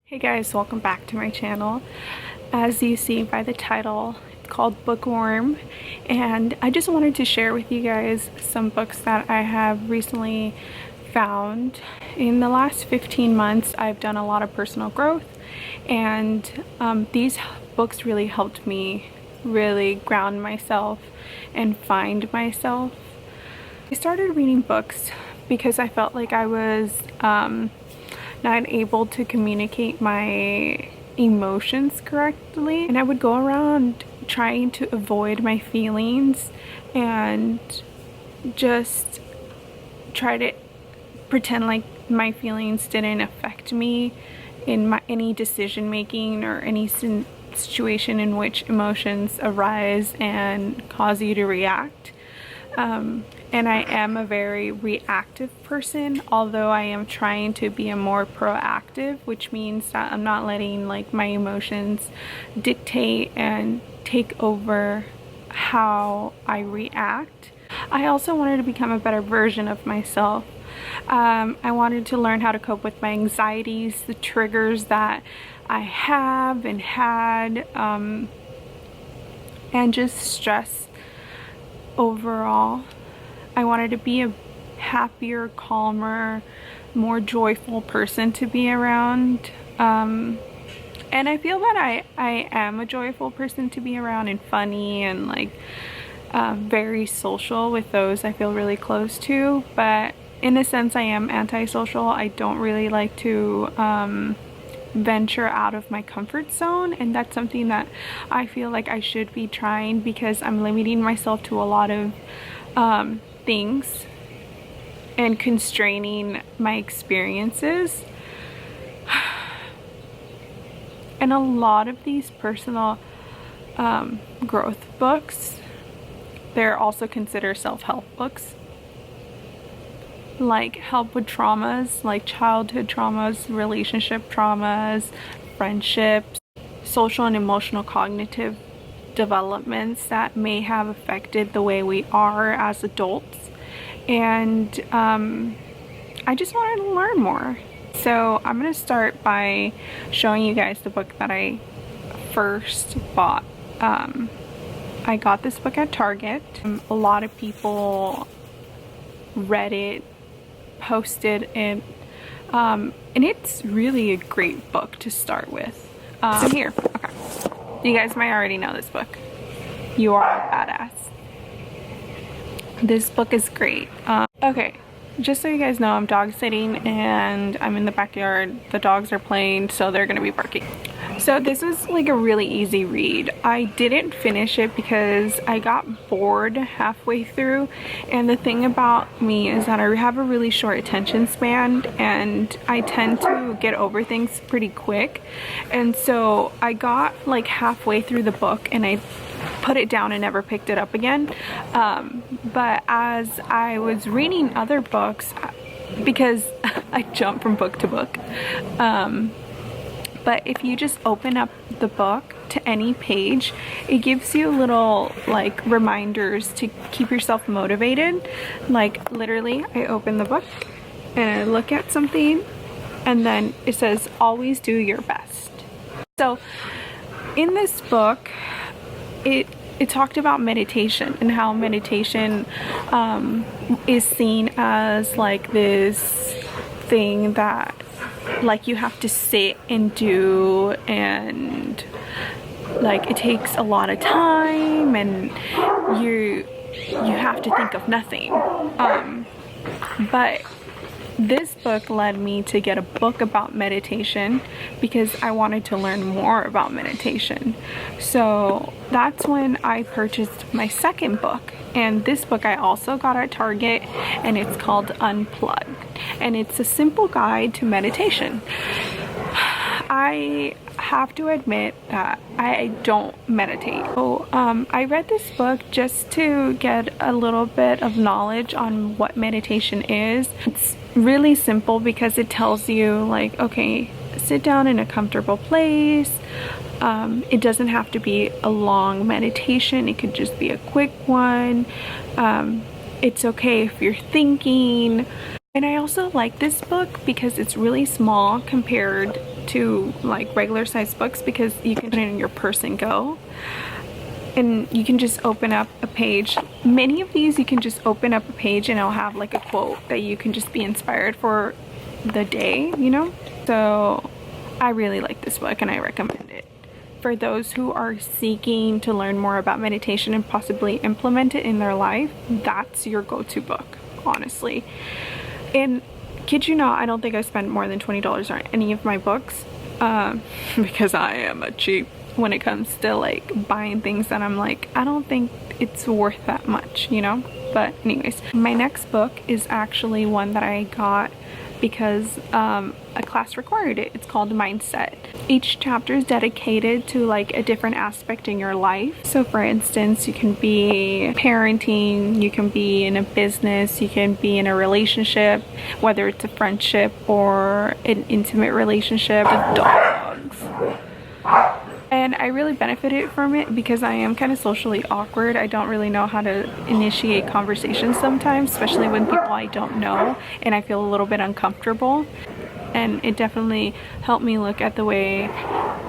Hey guys, welcome back to my channel. As you see by the title, it's called Bookworm, and I just wanted to share with you guys some books that I have recently found. In the last 15 months, I've done a lot of personal growth, and these books really helped me really ground myself and find myself. I started reading books because I felt like I was not able to communicate my emotions correctly, and I would go around trying to avoid my feelings and just try to pretend like my feelings didn't affect me in any decision making or any situation in which emotions arise and cause you to react. And I am a very reactive person, although I am trying to be a more proactive, which means that I'm not letting like my emotions dictate and take over how I react. I also wanted to become a better version of myself. I wanted to learn how to cope with my anxieties, the triggers that I have and had, and just stress overall. I wanted to be a happier, calmer, more joyful person to be around. And I feel that I am a joyful person to be around and funny and like very social with those I feel really close to. But in a sense, I am antisocial. I don't really like to venture out of my comfort zone, and that's something that I feel like I should be trying, because I'm limiting myself to a lot of things and constraining my experiences. And a lot of these personal growth books, they're also considered self-help books, like help with traumas, like childhood traumas, relationship traumas, friendships, social and emotional cognitive developments that may have affected the way we are as adults. And I just wanted to learn more. So I'm going to start by showing you guys the book that I first bought. I got this book at Target. A lot of people read it, posted it, and it's really a great book to start with. So here, okay. You guys might already know this book. You Are a Badass. This book is great. Okay, just so you guys know, I'm dog sitting and I'm in the backyard. The dogs are playing, so they're gonna be barking. So this was like a really easy read. I didn't finish it because I got bored halfway through, and the thing about me is that I have a really short attention span and I tend to get over things pretty quick. And so I got like halfway through the book and I put it down and never picked it up again. But as I was reading other books, because I jump from book to book, but if you just open up the book to any page, it gives you little like reminders to keep yourself motivated. Like literally, I open the book and I look at something and then it says, always do your best. So in this book, it talked about meditation and how meditation is seen as like this thing that like you have to sit and do, and like it takes a lot of time and you have to think of nothing. But this book led me to get a book about meditation because I wanted to learn more about meditation. So that's when I purchased my second book. And this book I also got at Target, and it's called Unplugged. And it's a simple guide to meditation. I have to admit that I don't meditate. So I read this book just to get a little bit of knowledge on what meditation is. It's really simple because it tells you like, okay, sit down in a comfortable place. It doesn't have to be a long meditation. It could just be a quick one. It's okay if you're thinking. And I also like this book because it's really small compared to like regular size books because you can put it in your purse and go. And you can just open up a page. Many of these you can just open up a page and it'll have like a quote that you can just be inspired for the day, you know? So I really like this book and I recommend it. For those who are seeking to learn more about meditation and possibly implement it in their life, that's your go-to book, honestly. And kid you not, I don't think I spent more than $20 on any of my books because I am a cheap when it comes to like buying things that I'm like, I don't think it's worth that much, you know? But anyways, my next book is actually one that I got because a class required it. It's called Mindset. Each chapter is dedicated to like a different aspect in your life. So for instance, you can be parenting, you can be in a business, you can be in a relationship, whether it's a friendship or an intimate relationship with dogs. And I really benefited from it because I am kind of socially awkward. I don't really know how to initiate conversations sometimes, especially when people I don't know and I feel a little bit uncomfortable. And it definitely helped me look at the way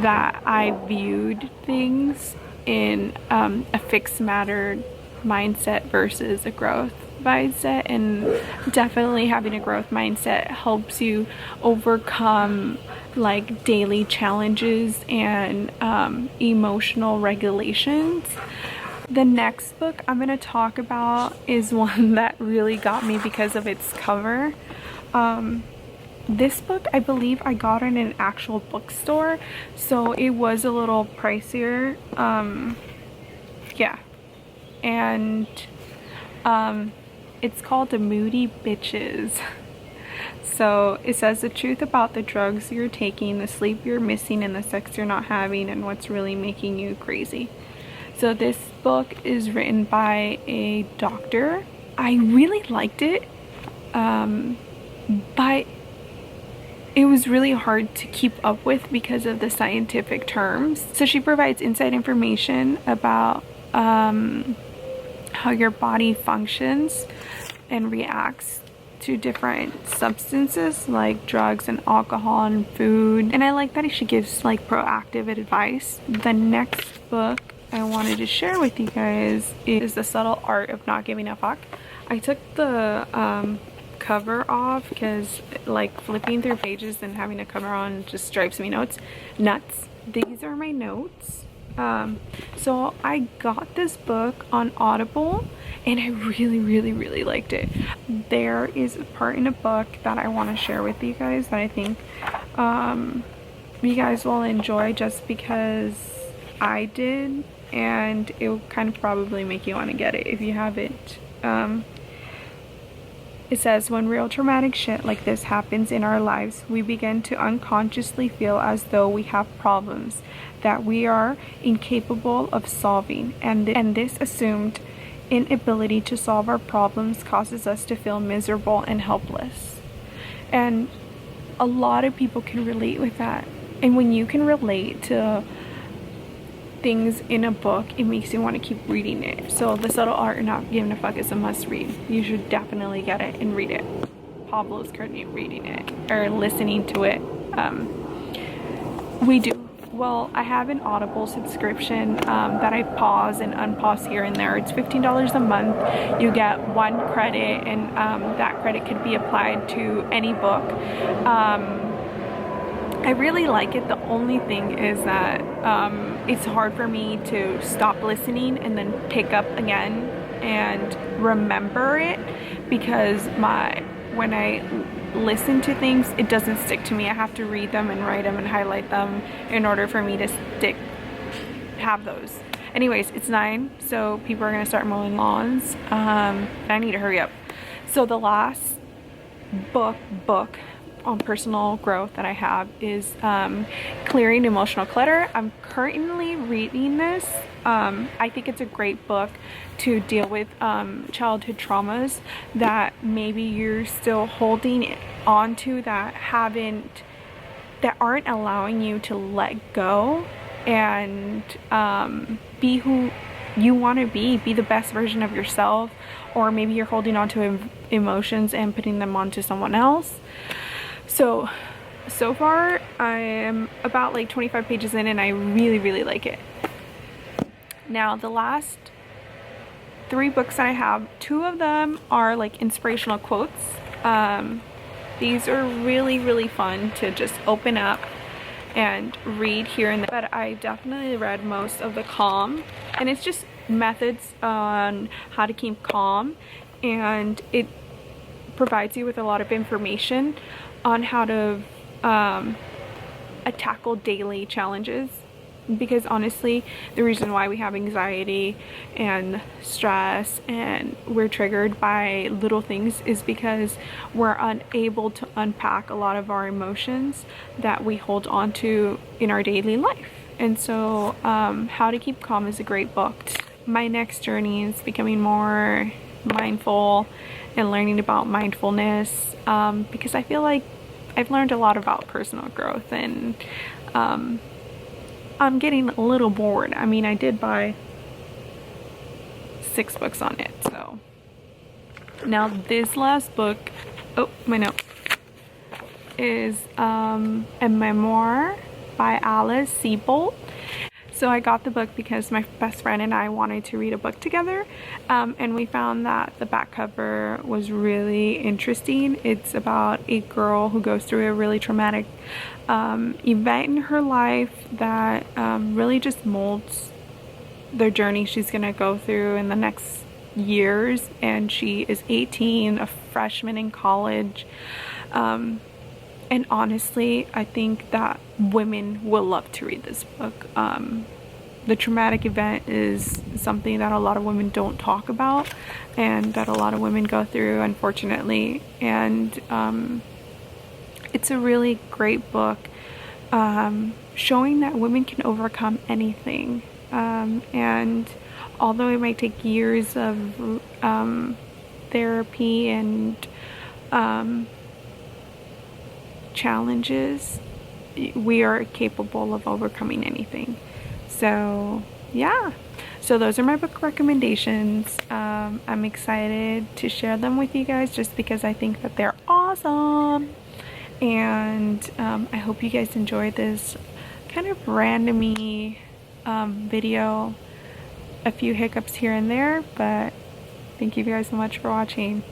that I viewed things in a fixed matter mindset versus a growth mindset. And definitely having a growth mindset helps you overcome like daily challenges and emotional regulations. The next book I'm going to talk about is one that really got me because of its cover. This book, I believe I got it in an actual bookstore, so it was a little pricier. Yeah. And it's called The Moody Bitches. So it says the truth about the drugs you're taking, the sleep you're missing, and the sex you're not having, and what's really making you crazy. So this book is written by a doctor. I really liked it, but it was really hard to keep up with because of the scientific terms. So she provides inside information about how your body functions and reacts to different substances like drugs and alcohol and food. And I like that she gives like proactive advice. The next book I wanted to share with you guys is The Subtle Art of Not Giving a Fuck. I took the cover off because like flipping through pages and having a cover on just drives me nuts. These are my notes. So I got this book on Audible and I really liked it. There is a part in a book that I want to share with you guys that I think you guys will enjoy just because I did, and it will kind of probably make you want to get it if you haven't. It says, when real traumatic shit like this happens in our lives, we begin to unconsciously feel as though we have problems that we are incapable of solving, and this assumed inability to solve our problems causes us to feel miserable and helpless. And a lot of people can relate with that. And when you can relate to things in a book, it makes you want to keep reading it. So The Subtle Art of Not Giving a Fuck is a must read. You should definitely get it and read it. Pablo's currently reading it or listening to it. Well, I have an Audible subscription that I pause and unpause here and there. It's $15 a month. You get 1 credit, and that credit could be applied to any book. I really like it. The only thing is that it's hard for me to stop listening and then pick up again and remember it, because when I listen to things, it doesn't stick to me. I have to read them and write them and highlight them in order for me to have those. Anyways, it's 9, so people are gonna start mowing lawns. I need to hurry up. So the last book on personal growth that I have is Clearing Emotional Clutter. I'm currently reading this. I think it's a great book to deal with childhood traumas that maybe you're still holding on to, that aren't allowing you to let go and be who you want to be the best version of yourself. Or maybe you're holding on to emotions and putting them onto someone else. So so far I am about like 25 pages in and I really like it. Now the last 3 books that I have, 2 of them are like inspirational quotes. These are really fun to just open up and read here and there, but I definitely read most of the calm, and it's just methods on how to keep calm, and it provides you with a lot of information on how to tackle daily challenges. Because honestly, the reason why we have anxiety and stress and we're triggered by little things is because we're unable to unpack a lot of our emotions that we hold on to in our daily life. And so How to Keep Calm is a great book. My next journey is becoming more mindful and learning about mindfulness, because I feel like I've learned a lot about personal growth, and I'm getting a little bored. I mean, I did buy 6 books on it, so. Now this last book, oh, my note, is a memoir by Alice Sebold. So I got the book because my best friend and I wanted to read a book together, and we found that the back cover was really interesting. It's about a girl who goes through a really traumatic event in her life that really just molds the journey she's gonna go through in the next years. And she is 18, a freshman in college, and honestly, I think that women will love to read this book. The traumatic event is something that a lot of women don't talk about, and that a lot of women go through, unfortunately. And it's a really great book, showing that women can overcome anything. And although it might take years of therapy and challenges, we are capable of overcoming anything. So yeah, so those are my book recommendations. I'm excited to share them with you guys just because I think that they're awesome, and I hope you guys enjoyed this kind of randomy video. A few hiccups here and there, but thank you guys so much for watching.